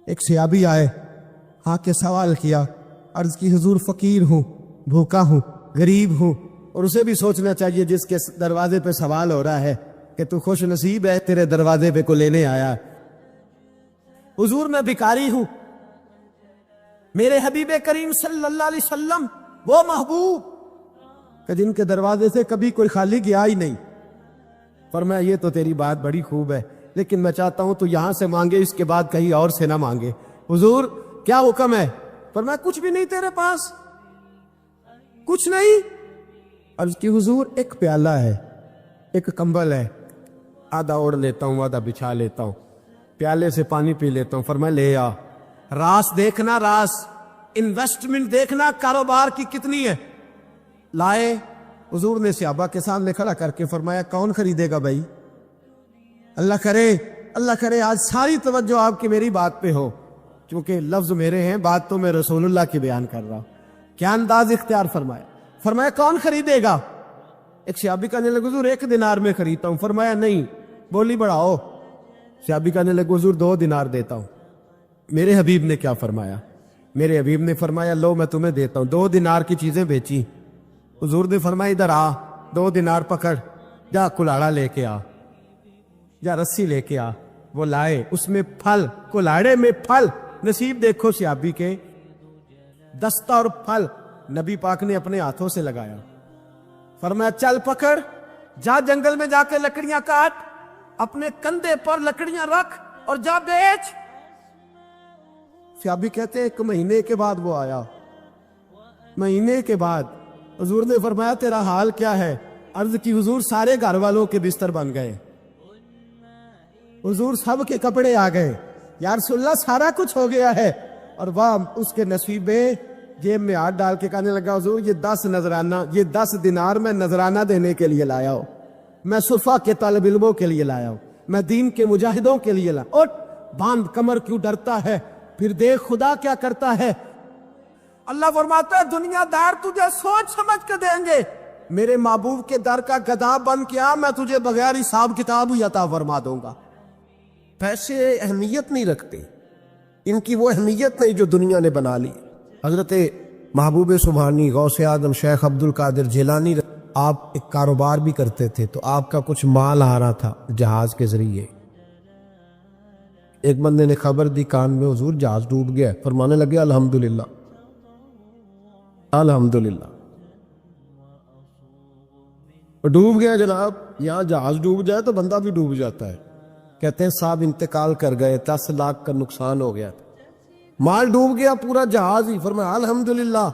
ایک صحابی آئے، آ کے سوال کیا، عرض کی حضور فقیر ہوں، بھوکا ہوں، غریب ہوں، اور اسے بھی سوچنا چاہیے جس کے دروازے پہ سوال ہو رہا ہے کہ تو خوش نصیب ہے، تیرے دروازے پہ کو لینے آیا۔ حضور میں بھکاری ہوں، میرے حبیب کریم صلی اللہ علیہ وسلم وہ محبوب کہ جن کے دروازے سے کبھی کوئی خالی گیا ہی نہیں۔ فرمایا یہ تو تیری بات بڑی خوب ہے، لیکن میں چاہتا ہوں تو یہاں سے مانگے، اس کے بعد کہیں اور سے نہ مانگے۔ حضور کیا حکم ہے؟ فرمایا کچھ بھی نہیں تیرے پاس، کچھ نہیں۔ عرض کی حضور ایک پیالہ ہے، ایک کمبل ہے، آدھا اوڑھ لیتا ہوں آدھا بچھا لیتا ہوں، پیالے سے پانی پی لیتا ہوں۔ فرمایا لے آ، راس دیکھنا، راس انویسٹمنٹ دیکھنا کاروبار کی کتنی ہے۔ لائے، حضور نے صحابہ کے سامنے کھڑا کر کے فرمایا کون خریدے گا بھائی؟ اللہ کرے آج ساری توجہ آپ کی میری بات پہ ہو، کیونکہ لفظ میرے ہیں، بات تو میں رسول اللہ کی بیان کر رہا ہوں۔ کیا انداز اختیار فرمایا کون خریدے گا؟ ایک صحابی کہنے لگے حضور 1 دینار میں خریدتا ہوں۔ فرمایا نہیں، بولی بڑھاؤ۔ صحابی کہنے لگے حضور 2 دینار دیتا ہوں۔ میرے حبیب نے کیا فرمایا؟ میرے حبیب نے فرمایا لو میں تمہیں دیتا ہوں۔ 2 دینار کی چیزیں بیچی۔ حضور نے فرمایا ادھر آ، 2 دینار پکڑ، جا کلاڑا لے کے آ، جا رسی لے کے آ۔ وہ لائے، اس میں پھل، کلاڑے میں پھل، نصیب دیکھو صحابی کے، دستہ اور پھل نبی پاک نے اپنے ہاتھوں سے لگایا۔ فرمایا چل پکڑ، جا جنگل میں جا کے لکڑیاں کاٹ، اپنے کندھے پر لکڑیاں رکھ اور جا بیچ۔ صحابی کہتے ہیں 1 مہینے کے بعد وہ آیا، مہینے کے بعد حضور نے فرمایا تیرا حال کیا ہے؟ عرض کی حضور سارے گھر والوں کے بستر بن گئے، حضور سب کے کپڑے آ گئے، یا رسول اللہ سارا کچھ ہو گیا ہے۔ اور وہ اس کے نصیبیں جیب میں ہاتھ ڈال کے کہنے لگا حضور یہ 10 نذرانہ، یہ 10 دینار میں نذرانہ دینے کے لیے لایا ہوں، میں صفا کے طالب علموں کے لیے لایا ہوں، میں دین کے مجاہدوں کے لیے لایا ہوں۔ اٹھ باندھ کمر، کیوں ڈرتا ہے؟ پھر دیکھ خدا کیا کرتا ہے۔ اللہ فرماتا ہے دنیا دار تجھے سوچ سمجھ کے دیں گے، میرے محبوب کے در کا گدھا بن کے آ، میں تجھے بغیر حساب کتاب ہی عطا فرما دوں گا۔ پیسے اہمیت نہیں رکھتے، ان کی وہ اہمیت نہیں جو دنیا نے بنا لی۔ حضرت محبوب سبحانی غوث اعظم شیخ عبد القادر جیلانی آپ ایک کاروبار بھی کرتے تھے، تو آپ کا کچھ مال آ رہا تھا جہاز کے ذریعے۔ ایک بندے نے خبر دی کان میں حضور جہاز ڈوب گیا، فرمانے لگے الحمدللہ الحمدللہ۔ ڈوب گیا جناب، یہاں جہاز ڈوب جائے تو بندہ بھی ڈوب جاتا ہے۔ کہتے ہیں صاحب انتقال کر گئے، 10 لاکھ کا نقصان ہو گیا، مال ڈوب گیا، پورا جہاز ہی۔ فرمایا الحمدللہ،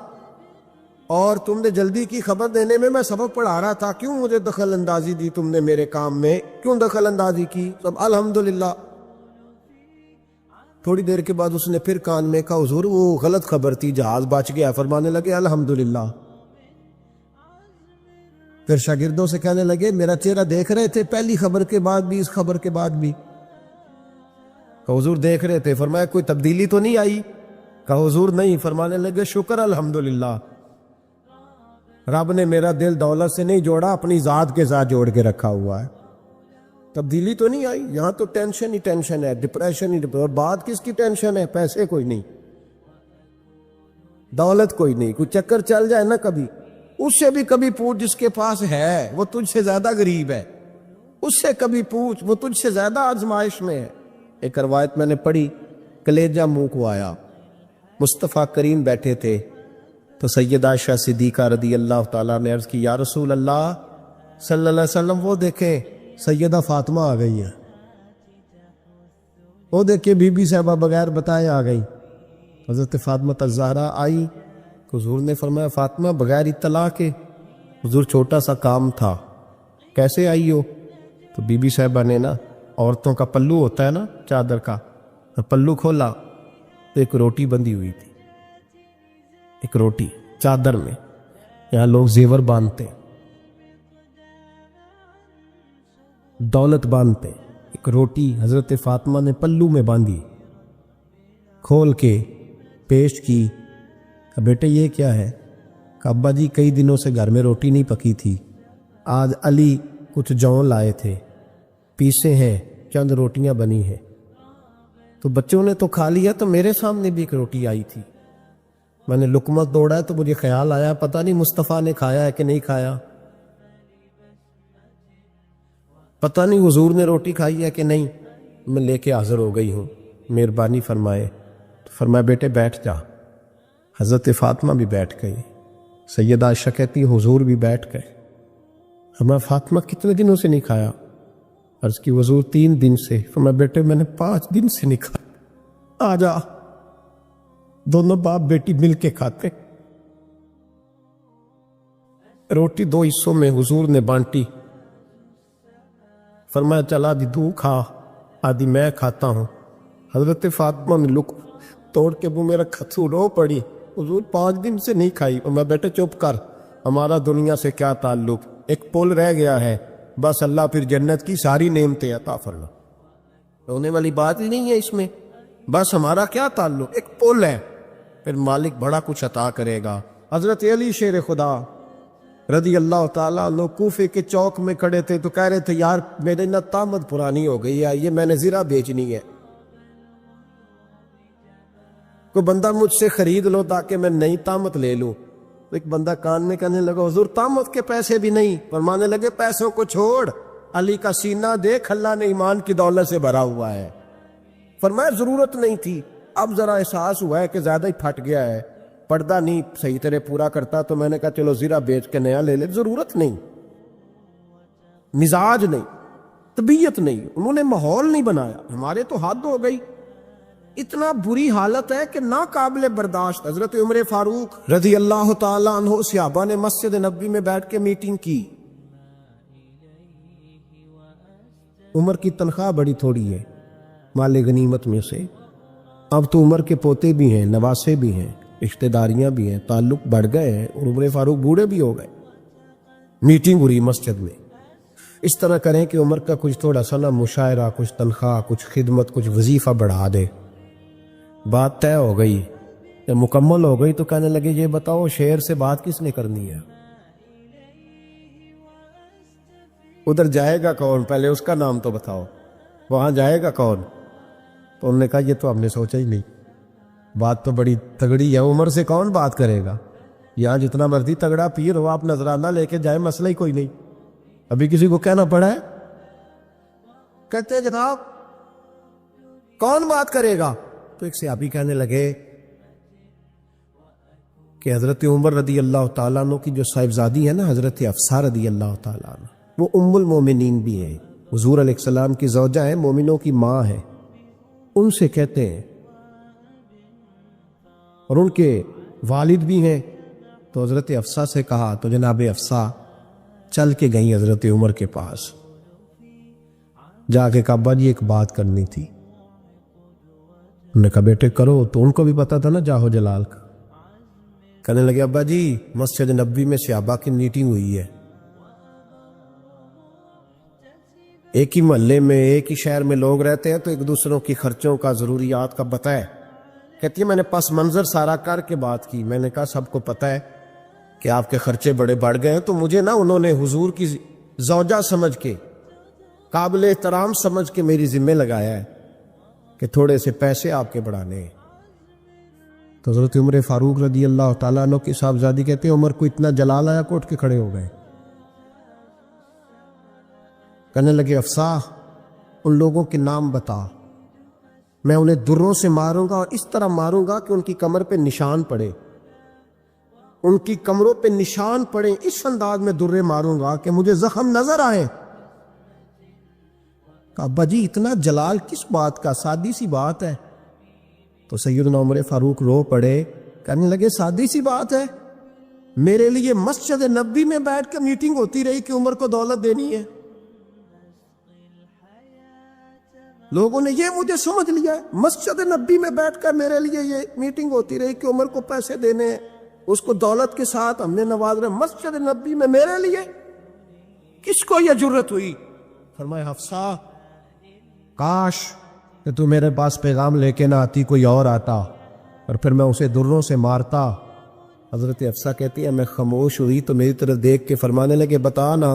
اور تم نے جلدی کی خبر دینے میں سبق پڑھا رہا تھا، کیوں مجھے دخل اندازی دی تم نے میرے کام میں، کیوں دخل اندازی کی؟ سب الحمدللہ۔ تھوڑی دیر کے بعد اس نے پھر کان میں کہا حضور وہ غلط خبر تھی، جہاز بچ گیا۔ فرمانے لگے الحمدللہ۔ پھر شاگردوں سے کہنے لگے میرا چہرہ دیکھ رہے تھے پہلی خبر کے بعد بھی، اس خبر کے بعد بھی؟ کہا حضور دیکھ رہے تھے۔ فرمایا کوئی تبدیلی تو نہیں آئی؟ کہا حضور نہیں۔ فرمانے لگے شکر الحمدللہ، رب نے میرا دل دولت سے نہیں جوڑا، اپنی ذات کے ساتھ جوڑ کے رکھا ہوا ہے، تبدیلی تو نہیں آئی۔ یہاں تو ٹینشن ہی ٹینشن ہے، ڈپریشن ہی ڈپریشن۔ اور بات کس کی ٹینشن ہے؟ پیسے کوئی نہیں، دولت کوئی نہیں، کوئی چکر چل جائے نا کبھی، اس سے بھی کبھی پوچھ جس کے پاس ہے، وہ تجھ سے زیادہ غریب ہے، اس سے کبھی پوچھ، وہ تجھ سے زیادہ آزمائش میں ہے۔ ایک روایت میں نے پڑھی، کلیجہ منہ کو آیا، مصطفیٰ کریم بیٹھے تھے، تو سیدہ عائشہ صدیقہ رضی اللہ تعالیٰ نے عرض کی یا رسول اللہ صلی اللہ علیہ وسلم وہ دیکھیں سیدہ فاطمہ آ گئی ہے، وہ دیکھیں بی بی صاحبہ بغیر بتائے آ گئی۔ حضرت فاطمہ الزہرا آئی، حضور نے فرمایا فاطمہ بغیر اطلاع کے؟ حضور چھوٹا سا کام تھا۔ کیسے آئی ہو؟ تو بی بی صاحبہ نے نا، عورتوں کا پلو ہوتا ہے نا چادر کا، پلو کھولا تو ایک روٹی بندھی ہوئی تھی، ایک روٹی چادر میں، یہاں لوگ زیور باندھتے، دولت باندھتے، ایک روٹی حضرت فاطمہ نے پلو میں باندھی، کھول کے پیش کی۔ کہا بیٹے یہ کیا ہے؟ کہا ابا جی کئی دنوں سے گھر میں روٹی نہیں پکی تھی، آج علی کچھ جون لائے تھے، پیسے ہیں، چند روٹیاں بنی ہیں۔ تو بچوں نے تو کھا لیا، تو میرے سامنے بھی ایک روٹی آئی تھی، میں نے لقمہ توڑا ہے تو مجھے خیال آیا پتہ نہیں مصطفیٰ نے کھایا ہے کہ نہیں کھایا، پتہ نہیں حضور نے روٹی کھائی ہے کہ نہیں، میں لے کے حاضر ہو گئی ہوں، مہربانی فرمائے۔ تو فرمایا بیٹے بیٹھ جا۔ حضرت فاطمہ بھی بیٹھ گئی، سیدہ عائشہ کہتی حضور بھی بیٹھ گئے۔ فرمایا فاطمہ کتنے دنوں سے نہیں کھایا؟ عرض کی حضور 3 دن سے۔ فرمایا بیٹے میں نے 5 دن سے نہیں کھایا، آ جا، دونوں باپ بیٹی مل کے کھاتے۔ روٹی 2 حصوں میں حضور نے بانٹی، فرمایا چل آدھی تو کھا آدھی میں کھاتا ہوں۔ حضرت فاطمہ نے لک توڑ کے وہ میرا کھتو رو پڑی، حضور 5 دن سے نہیں کھائی۔ میں بیٹے چپ کر، ہمارا دنیا سے کیا تعلق، ایک پل رہ گیا ہے، بس اللہ پھر جنت کی ساری نعمتیں عطا فرما، رونے والی بات ہی نہیں ہے اس میں، بس ہمارا کیا تعلق، ایک پل ہے، پھر مالک بڑا کچھ عطا کرے گا۔ حضرت علی شیر خدا رضی اللہ تعالیٰ عنہ کوفے کے چوک میں کھڑے تھے تو کہہ رہے تھے یار میرے نہ طامت پرانی ہو گئی ہے، یہ میں نے زرہ بیچنی ہے، کوئی بندہ مجھ سے خرید لو تاکہ میں نئی طامت لے لوں۔ تو ایک بندہ کان میں کہنے لگا حضور طامت کے پیسے بھی نہیں، فرمانے لگے پیسوں کو چھوڑ، علی کا سینہ دیکھ اللہ نے ایمان کی دولت سے بھرا ہوا ہے۔ فرمایا ضرورت نہیں تھی، اب ذرا احساس ہوا ہے کہ زیادہ ہی پھٹ گیا ہے، پردہ نہیں صحیح طرح پورا کرتا، تو میں نے کہا چلو زرہ بیچ کے نیا لے لے، ضرورت نہیں، مزاج نہیں، طبیعت نہیں، انہوں نے ماحول نہیں بنایا، ہمارے تو حد ہو گئی، اتنا بری حالت ہے کہ ناقابل برداشت۔ حضرت عمر فاروق رضی اللہ تعالیٰ عنہ صحابہ نے مسجد نبوی میں بیٹھ کے میٹنگ کی۔ عمر کی تنخواہ بڑی تھوڑی ہے مال غنیمت میں سے، اب تو عمر کے پوتے بھی ہیں، نواسے بھی ہیں، رشتہ داریاں بھی ہیں، تعلق بڑھ گئے ہیں، اور عمر فاروق بوڑھے بھی ہو گئے۔ میٹنگ ہوئی مسجد میں، اس طرح کریں کہ عمر کا کچھ تھوڑا سا نا مشاعرہ، کچھ تنخواہ، کچھ خدمت، کچھ وظیفہ بڑھا دے۔ بات طے ہو گئی، جب مکمل ہو گئی تو کہنے لگے یہ بتاؤ شیر سے بات کس نے کرنی ہے، ادھر جائے گا کون، پہلے اس کا نام تو بتاؤ، وہاں جائے گا کون؟ تو انہوں نے کہا یہ تو ہم نے سوچا ہی نہیں، بات تو بڑی تگڑی ہے، عمر سے کون بات کرے گا، یہاں جتنا مرضی تگڑا پیر ہو آپ نذرانہ لے کے جائے مسئلہ ہی کوئی نہیں، ابھی کسی کو کہنا پڑا ہے، کہتے ہیں جناب کون بات کرے گا؟ تو ایک صحابی کہنے لگے کہ حضرت عمر رضی اللہ تعالیٰ عنہ کی جو صاحبزادی ہے نا حضرت حفصہ رضی اللہ تعالیٰ عنہ، وہ ام المومنین بھی ہیں، حضور علیہ السلام کی زوجہ ہیں، مومنوں کی ماں ہے، ان سے کہتے ہیں، اور ان کے والد بھی ہیں۔ تو حضرت حفصہ سے کہا تو جناب حفصہ چل کے گئیں حضرت عمر کے پاس، جا کے کہا ابا جی ایک بات کرنی تھی۔ انہوں نے کہا بیٹے کرو، تو ان کو بھی پتا تھا نا جاہو جلال کا۔ کہنے لگے ابا جی مسجد نبوی میں صحابہ کی میٹنگ ہوئی ہے، ایک ہی محلے میں ایک ہی شہر میں لوگ رہتے ہیں تو ایک دوسروں کی خرچوں کا ضروریات کا پتہ ہے۔ کہتی ہے میں نے پس منظر سارا کر کے بات کی، میں نے کہا سب کو پتہ ہے کہ آپ کے خرچے بڑے بڑھ گئے ہیں، تو مجھے نا انہوں نے حضور کی زوجہ سمجھ کے، قابل احترام سمجھ کے میری ذمہ لگایا ہے کہ تھوڑے سے پیسے آپ کے بڑھانے ہیں۔ تو حضرت عمر فاروق رضی اللہ تعالیٰ عنہ کی صاحبزادی کہتے ہیں عمر کو اتنا جلال آیا کہ اٹھ کے کھڑے ہو گئے، کہنے لگے حفصہ ان لوگوں کے نام بتا، میں انہیں دروں سے ماروں گا اور اس طرح ماروں گا کہ ان کی کمر پہ نشان پڑے، ان کی کمروں پہ نشان پڑے، اس انداز میں درے ماروں گا کہ مجھے زخم نظر آئے۔ کہا ابا جی اتنا جلال کس بات کا، سادی سی بات ہے۔ تو سیدنا عمر فاروق رو پڑے، کہنے لگے سادی سی بات ہے، میرے لیے مسجد نبوی میں بیٹھ کے میٹنگ ہوتی رہی کہ عمر کو دولت دینی ہے، لوگوں نے یہ مجھے سمجھ لیا ہے، مسجد نبوی میں بیٹھ کر میرے لیے یہ میٹنگ ہوتی رہی کہ عمر کو پیسے دینے ہیں، اس کو دولت کے ساتھ ہم نے نواز رہے، مسجد نبوی میں میرے لیے کس کو یہ جرت ہوئی؟ فرمایا حفصہ کاش کہ تو میرے پاس پیغام لے کے نہ آتی، کوئی اور آتا اور پھر میں اسے دروں سے مارتا۔ حضرت حفصہ کہتی ہے میں خاموش ہوئی تو میری طرف دیکھ کے فرمانے لگے بتا نا،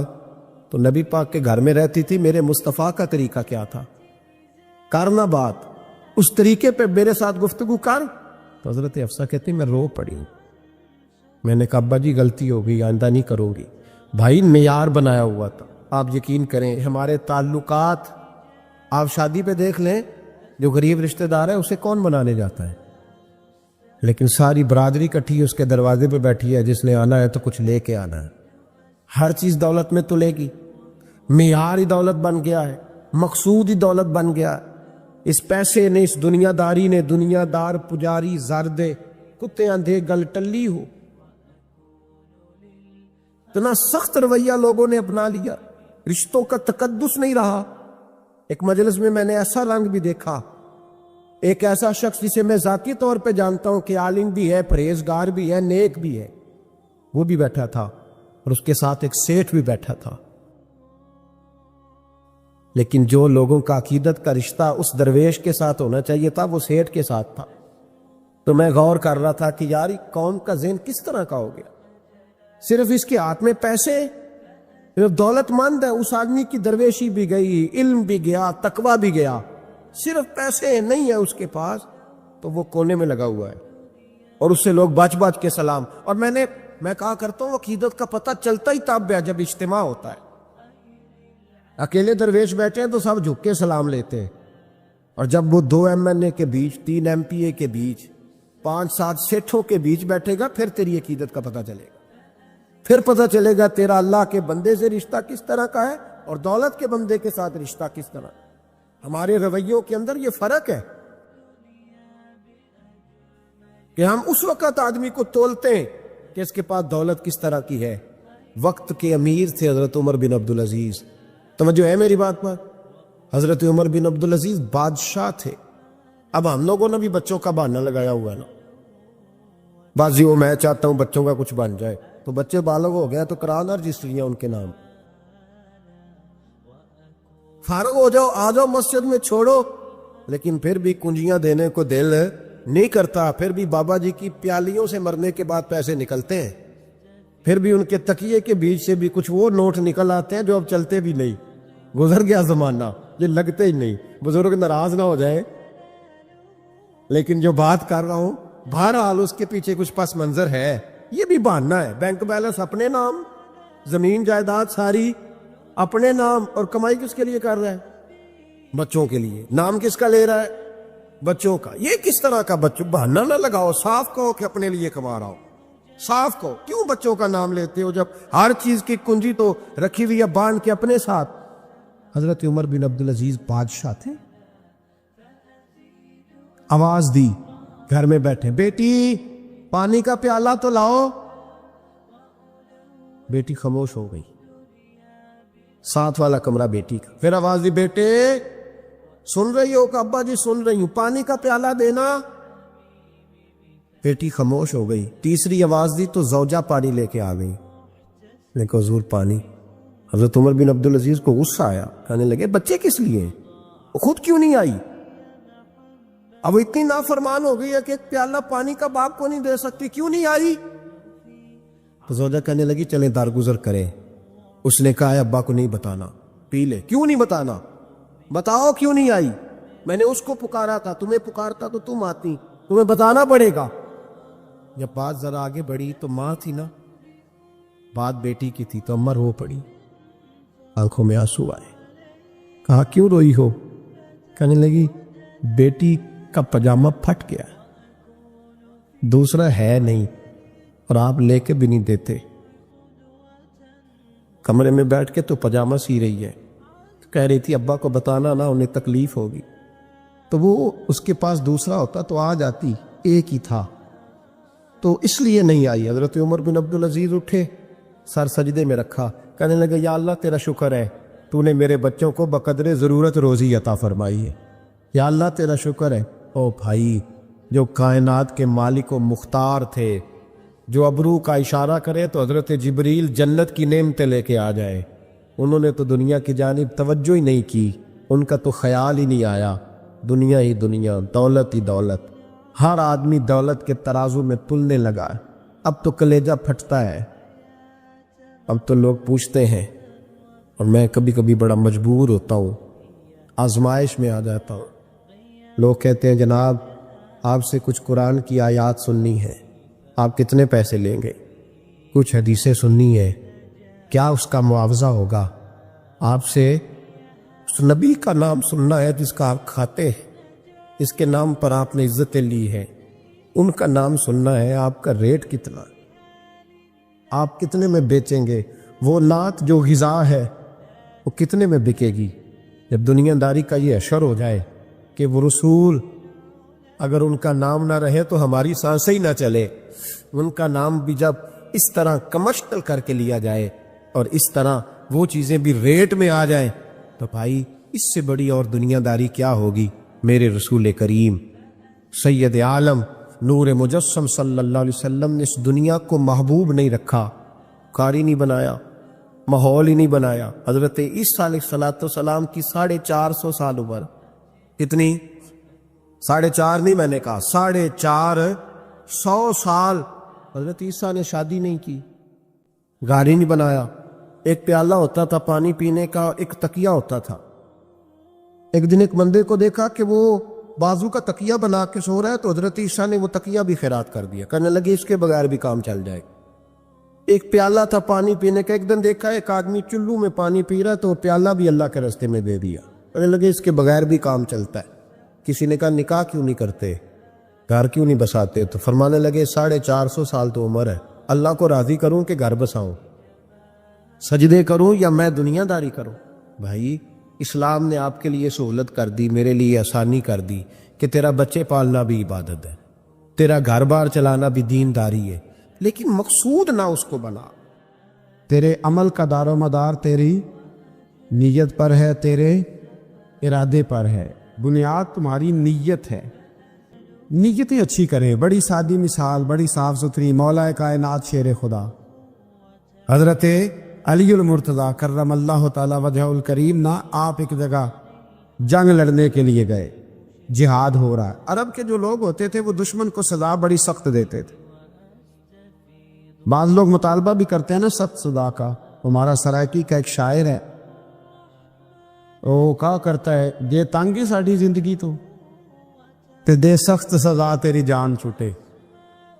تو نبی پاک کے گھر میں رہتی تھی، میرے مصطفیٰ کا طریقہ کیا تھا، کرنا بات، اس طریقے پہ میرے ساتھ گفتگو کر. تو حضرت حفصہ کہتی میں رو پڑی ہوں. میں نے کہا ابا جی غلطی ہو گئی، آئندہ نہیں کروں گی. بھائی معیار بنایا ہوا تھا. آپ یقین کریں ہمارے تعلقات آپ شادی پہ دیکھ لیں، جو غریب رشتہ دار ہے اسے کون بنانے جاتا ہے؟ لیکن ساری برادری کٹھی اس کے دروازے پہ بیٹھی ہے، جس نے آنا ہے تو کچھ لے کے آنا ہے. ہر چیز دولت میں تلے گی. معیار ہی دولت بن گیا ہے، مقصود ہی دولت بن گیا. اس پیسے نے، اس دنیا داری نے، دنیا دار پجاری زردے کتے اندھے گل ٹلی ہو. اتنا سخت رویہ لوگوں نے اپنا لیا، رشتوں کا تقدس نہیں رہا. ایک مجلس میں نے ایسا رنگ بھی دیکھا، ایک ایسا شخص جسے میں ذاتی طور پہ جانتا ہوں کہ عالم بھی ہے، پرہیزگار بھی ہے، نیک بھی ہے، وہ بھی بیٹھا تھا اور اس کے ساتھ ایک سیٹھ بھی بیٹھا تھا. لیکن جو لوگوں کا عقیدت کا رشتہ اس درویش کے ساتھ ہونا چاہیے تھا وہ سیٹھ کے ساتھ تھا. تو میں غور کر رہا تھا کہ یار قوم کا ذہن کس طرح کا ہو گیا. صرف اس کے ہاتھ میں پیسے، دولت مند ہے، اس آدمی کی درویشی بھی گئی، علم بھی گیا، تقوی بھی گیا، صرف پیسے نہیں ہے اس کے پاس تو وہ کونے میں لگا ہوا ہے اور اس سے لوگ بچ بچ کے سلام. اور میں کہا کرتا ہوں عقیدت کا پتہ چلتا ہی تب ہے جب اجتماع ہوتا ہے. اکیلے درویش بیٹھے ہیں تو سب جھک کے سلام لیتے ہیں، اور جب وہ 2 MNA کے بیچ، 3 MPA کے بیچ، 5-7 سیٹھوں کے بیچ بیٹھے گا پھر تیری عقیدت کا پتہ چلے گا. پھر پتہ چلے گا تیرا اللہ کے بندے سے رشتہ کس طرح کا ہے اور دولت کے بندے کے ساتھ رشتہ کس طرح. ہمارے رویوں کے اندر یہ فرق ہے کہ ہم اس وقت آدمی کو تولتے ہیں کہ اس کے پاس دولت کس طرح کی ہے. وقت کے امیر تھے حضرت عمر بن عبدالعزیز. توجہ ہے میری بات پر؟ حضرت عمر بن عبدالعزیز بادشاہ تھے. اب ہم لوگوں نے بھی بچوں کا بہانہ لگایا ہوا ہے نا، بازی وہ میں چاہتا ہوں بچوں کا کچھ بن جائے، تو بچے بالغ ہو گیا تو کرانا رجسٹریاں ان کے نام، فارغ ہو جاؤ، آ جاؤ مسجد میں چھوڑو. لیکن پھر بھی کنجیاں دینے کو دل نہیں کرتا. پھر بھی بابا جی کی پیالیوں سے مرنے کے بعد پیسے نکلتے ہیں، پھر بھی ان کے تکیے کے بیچ سے بھی کچھ وہ نوٹ نکل آتے ہیں جو اب چلتے بھی نہیں. گزر گیا زمانہ، یہ لگتے ہی نہیں. بزرگ ناراض نہ ہو جائیں، لیکن جو بات کر رہا ہوں بہرحال اس کے پیچھے کچھ پس منظر ہے. یہ بھی بہانہ ہے. بینک بیلنس اپنے نام، زمین جائیداد ساری اپنے نام، اور کمائی کس کے لیے کر رہا ہے؟ بچوں کے لیے. نام کس کا لے رہا ہے؟ بچوں کا. یہ کس طرح کا بچوں؟ بہانہ نہ لگاؤ، صاف کہو کہ اپنے لیے کما رہا ہوں. صاف کہو. کیوں بچوں کا نام لیتے ہو جب ہر چیز کی کنجی تو رکھی ہوئی ہے باندھ کے اپنے ساتھ؟ حضرت عمر بن عبدالعزیز بادشاہ تھے. آواز دی گھر میں بیٹھے، بیٹی پانی کا پیالہ تو لاؤ. بیٹی خاموش ہو گئی. ساتھ والا کمرہ بیٹی کا. پھر آواز دی، بیٹے سن رہی ہو؟ کہ ابا جی سن رہی ہوں، پانی کا پیالہ دینا. بیٹی خاموش ہو گئی. تیسری آواز دی تو زوجہ پانی لے کے آ گئی. لیکن حضور پانی. حضرت عمر بن عبدالعزیز کو غصہ آیا، کہنے لگے بچے کس لیے ہیں؟ وہ خود کیوں نہیں آئی؟ اب اتنی نافرمان ہو گئی ہے کہ ایک پیالہ پانی کا باپ کو نہیں دے سکتی، کیوں نہیں آئی؟ تو زوجہ کہنے لگی چلیں درگزر کریں. اس نے کہا ابا کو نہیں بتانا، پی لے. کیوں نہیں بتانا؟ بتاؤ کیوں نہیں آئی؟ میں نے اس کو پکارا تھا، تمہیں پکارتا تو تم آتی، تمہیں بتانا پڑے گا. جب بات ذرا آگے بڑھی تو ماں تھی نا، بات بیٹی کی تھی تو اماں رو پڑی، آنکھوں میں آنسو آئے. کہا کیوں روئی ہو؟ کہنے لگی بیٹی کا پاجامہ پھٹ گیا، دوسرا ہے نہیں، اور آپ لے کے بھی نہیں دیتے. کمرے میں بیٹھ کے تو پاجامہ سی رہی ہے، کہہ رہی تھی ابا کو بتانا نا، انہیں تکلیف ہوگی. تو وہ اس کے پاس دوسرا ہوتا تو آ جاتی، ایک ہی تھا تو اس لیے نہیں آئی. حضرت عمر بن عبدالعزیز اٹھے، سر سجدے میں رکھا، کہنے لگے یا اللہ تیرا شکر ہے تو نے میرے بچوں کو بقدر ضرورت روزی عطا فرمائی ہے. یا اللہ تیرا شکر ہے. او بھائی، جو کائنات کے مالک و مختار تھے، جو ابرو کا اشارہ کرے تو حضرت جبریل جنت کی نعمتیں لے کے آ جائے، انہوں نے تو دنیا کی جانب توجہ ہی نہیں کی. ان کا تو خیال ہی نہیں آیا. دنیا ہی دنیا، دولت ہی دولت. ہر آدمی دولت کے ترازو میں تلنے لگا. اب تو کلیجہ پھٹتا ہے. اب تو لوگ پوچھتے ہیں، اور میں کبھی کبھی بڑا مجبور ہوتا ہوں، آزمائش میں آ جاتا ہوں. لوگ کہتے ہیں جناب آپ سے کچھ قرآن کی آیات سننی ہے، آپ کتنے پیسے لیں گے؟ کچھ حدیثیں سننی ہے، کیا اس کا معاوضہ ہوگا؟ آپ سے اس نبی کا نام سننا ہے جس کا آپ کھاتے ہیں، اس کے نام پر آپ نے عزتیں لی ہیں، ان کا نام سننا ہے، آپ کا ریٹ کتنا، آپ کتنے میں بیچیں گے؟ وہ نعت جو غذا ہے وہ کتنے میں بکے گی؟ جب دنیا داری کا یہ اشر ہو جائے کہ وہ رسول اگر ان کا نام نہ رہے تو ہماری سانسیں ہی نہ چلے، ان کا نام بھی جب اس طرح کمرشل کر کے لیا جائے اور اس طرح وہ چیزیں بھی ریٹ میں آ جائیں تو بھائی اس سے بڑی اور دنیا داری کیا ہوگی؟ میرے رسول کریم سید عالم نور مجسم صلی اللہ علیہ وسلم نے اس دنیا کو محبوب نہیں رکھا، قاری نہیں بنایا، ماحول ہی نہیں بنایا۔ حضرت عیسیٰ علیہ السلام کی 450 سال عمر، کتنی؟ 4.5 نہیں، میں نے کہا 450 سال حضرت عیسیٰ نے شادی نہیں کی، گھر ہی نہیں بنایا، ایک پیالہ ہوتا تھا پانی پینے کا، ایک تکیہ ہوتا تھا۔ ایک دن ایک بندے کو دیکھا کہ وہ بازو کا تکیہ بنا کے سو رہا ہے تو حضرت عیسیٰ نے وہ تکیہ بھی خیرات کر دیا، کہنے لگے اس کے بغیر بھی کام چل جائے۔ ایک پیالہ تھا پانی پینے کا، ایک دن دیکھا ایک آدمی چلو میں پانی پی رہا ہے تو وہ پیالہ بھی اللہ کے راستے میں دے دیا، کہنے لگے اس کے بغیر بھی کام چلتا ہے۔ کسی نے کہا نکاح کیوں نہیں کرتے، گھر کیوں نہیں بساتے؟ تو فرمانے لگے 450 سال تو عمر ہے، اللہ کو راضی کروں کہ گھر بساؤں، سجدے کروں یا میں دنیا داری کروں؟ بھائی اسلام نے آپ کے لیے سہولت کر دی، میرے لیے آسانی کر دی کہ تیرا بچے پالنا بھی عبادت ہے، تیرا گھر بار چلانا بھی دینداری ہے، لیکن مقصود نہ اس کو بنا۔ تیرے عمل کا دار و مدار تیری نیت پر ہے، تیرے ارادے پر ہے، بنیاد تمہاری نیت ہے۔ نیتیں اچھی کریں، بڑی سادی مثال، بڑی صاف ستھری، مولا کائنات شیر خدا حضرت علی المرتضیٰ کرم اللہ تعالی وجہ الکریم نہ آپ ایک جگہ جنگ لڑنے کے لیے گئے، جہاد ہو رہا ہے۔ عرب کے جو لوگ ہوتے تھے وہ دشمن کو سزا بڑی سخت دیتے تھے، بعض لوگ مطالبہ بھی کرتے ہیں نا سخت سزا کا۔ ہمارا سرائکی کا ایک شاعر ہے، وہ کہا کرتا ہے جے تانگی ساڑی زندگی تو تے دے سخت سزا تیری جان چھوٹے،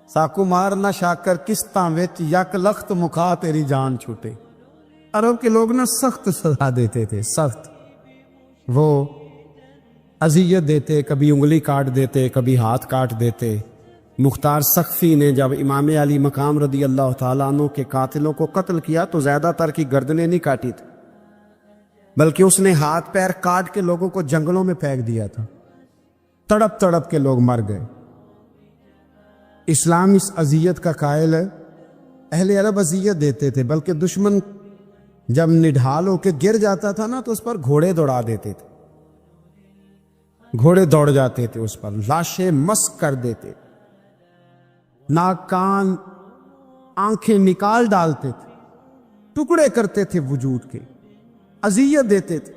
ساکو مار نہ شاکر کستاں وچ یک لخت مکھا تیری جان چھوٹے۔ عرب کے لوگ نا سخت سزا دیتے تھے، سخت، وہ اذیت دیتے، کبھی انگلی کاٹ دیتے، کبھی ہاتھ کاٹ دیتے۔ مختار سقفی نے جب امام علی مقام رضی اللہ تعالیٰ عنہ کے قاتلوں کو قتل کیا تو زیادہ تر کی گردنیں نہیں کاٹی تھی، بلکہ اس نے ہاتھ پیر کاٹ کے لوگوں کو جنگلوں میں پھینک دیا تھا، تڑپ تڑپ کے لوگ مر گئے۔ اسلام اس اذیت کا قائل ہے۔ اہل عرب اذیت دیتے تھے، بلکہ دشمن جب نڈھال ہو کے گر جاتا تھا نا تو اس پر گھوڑے دوڑا دیتے تھے، گھوڑے دوڑ جاتے تھے اس پر، لاشیں مسک کر دیتے، ناک کان آنکھیں نکال ڈالتے تھے، ٹکڑے کرتے تھے وجود کے، اذیت دیتے تھے۔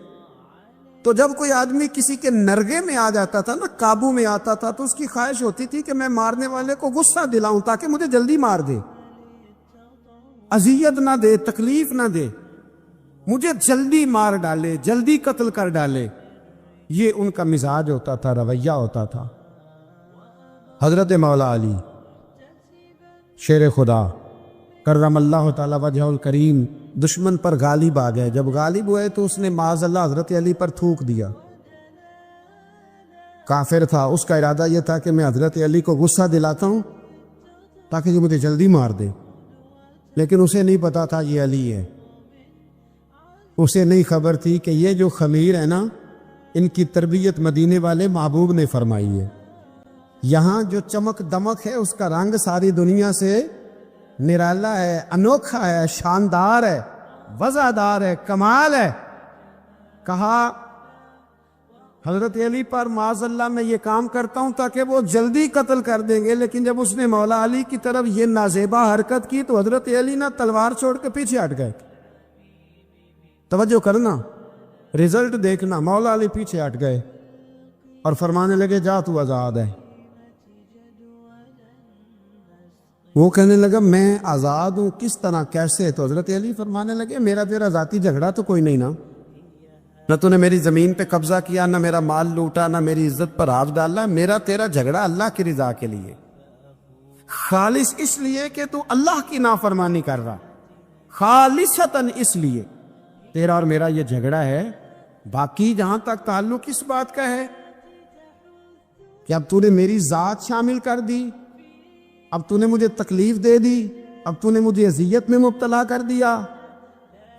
تو جب کوئی آدمی کسی کے نرگے میں آ جاتا تھا نا، قابو میں آتا تھا، تو اس کی خواہش ہوتی تھی کہ میں مارنے والے کو غصہ دلاؤں تاکہ مجھے جلدی مار دے، اذیت نہ دے، تکلیف نہ دے، مجھے جلدی مار ڈالے، جلدی قتل کر ڈالے۔ یہ ان کا مزاج ہوتا تھا، رویہ ہوتا تھا۔ حضرت مولا علی شیر خدا کرم اللہ تعالی وجہ الکریم دشمن پر غالب آ گئے۔ جب غالب ہوئے تو اس نے معاذ اللہ حضرت علی پر تھوک دیا۔ کافر تھا، اس کا ارادہ یہ تھا کہ میں حضرت علی کو غصہ دلاتا ہوں تاکہ یہ مجھے جلدی مار دے، لیکن اسے نہیں پتا تھا یہ علی ہے، اسے نہیں خبر تھی کہ یہ جو خمیر ہے نا، ان کی تربیت مدینے والے محبوب نے فرمائی ہے۔ یہاں جو چمک دمک ہے اس کا رنگ ساری دنیا سے نرالا ہے، انوکھا ہے، شاندار ہے، وزادار ہے، کمال ہے۔ کہا حضرت علی پر معاذ اللہ میں یہ کام کرتا ہوں تاکہ وہ جلدی قتل کر دیں گے، لیکن جب اس نے مولا علی کی طرف یہ نازیبا حرکت کی تو حضرت علی نہ تلوار چھوڑ کے پیچھے ہٹ گئے۔ توجہ کرنا، رزلٹ دیکھنا، مولا علی پیچھے ہٹ گئے اور فرمانے لگے جا تو آزاد ہے۔ وہ کہنے لگا میں آزاد ہوں، کس طرح، کیسے؟ تو حضرت علی فرمانے لگے میرا تیرا ذاتی جھگڑا تو کوئی نہیں نا، نہ تو نے میری زمین پہ قبضہ کیا، نہ میرا مال لوٹا، نہ میری عزت پر ہاتھ ڈالا. میرا تیرا جھگڑا اللہ کی رضا کے لیے، خالص اس لیے کہ تو اللہ کی نافرمانی کر رہا، خالصتاً اس لیے تیرا اور میرا یہ جھگڑا ہے. باقی جہاں تک تعلق اس بات کا ہے کہ اب تو نے میری ذات شامل کر دی، اب تو نے مجھے تکلیف دے دی، اب تو نے مجھے اذیت میں مبتلا کر دیا،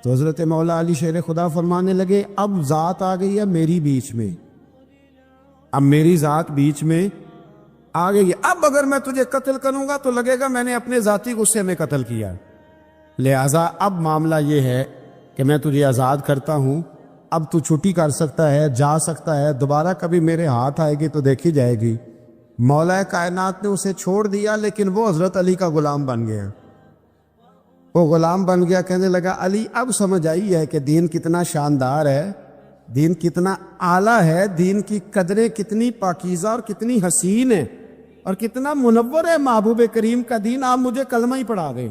تو حضرت مولا علی شیر خدا فرمانے لگے اب ذات آ گئی ہے میری بیچ میں، اب میری ذات بیچ میں آ گئی ہے. اب اگر میں تجھے قتل کروں گا تو لگے گا میں نے اپنے ذاتی غصے میں قتل کیا، لہذا اب معاملہ یہ ہے کہ میں تجھے آزاد کرتا ہوں، اب تو چھٹی کر سکتا ہے، جا سکتا ہے، دوبارہ کبھی میرے ہاتھ آئے گی تو دیکھی جائے گی. مولا کائنات نے اسے چھوڑ دیا، لیکن وہ حضرت علی کا غلام بن گیا. وہ غلام بن گیا، کہنے لگا علی اب سمجھ آئی ہے کہ دین کتنا شاندار ہے، دین کتنا اعلیٰ ہے، دین کی قدریں کتنی پاکیزہ اور کتنی حسین ہیں اور کتنا منور ہے. محبوب کریم کا دین، آپ مجھے کلمہ ہی پڑھا دیں.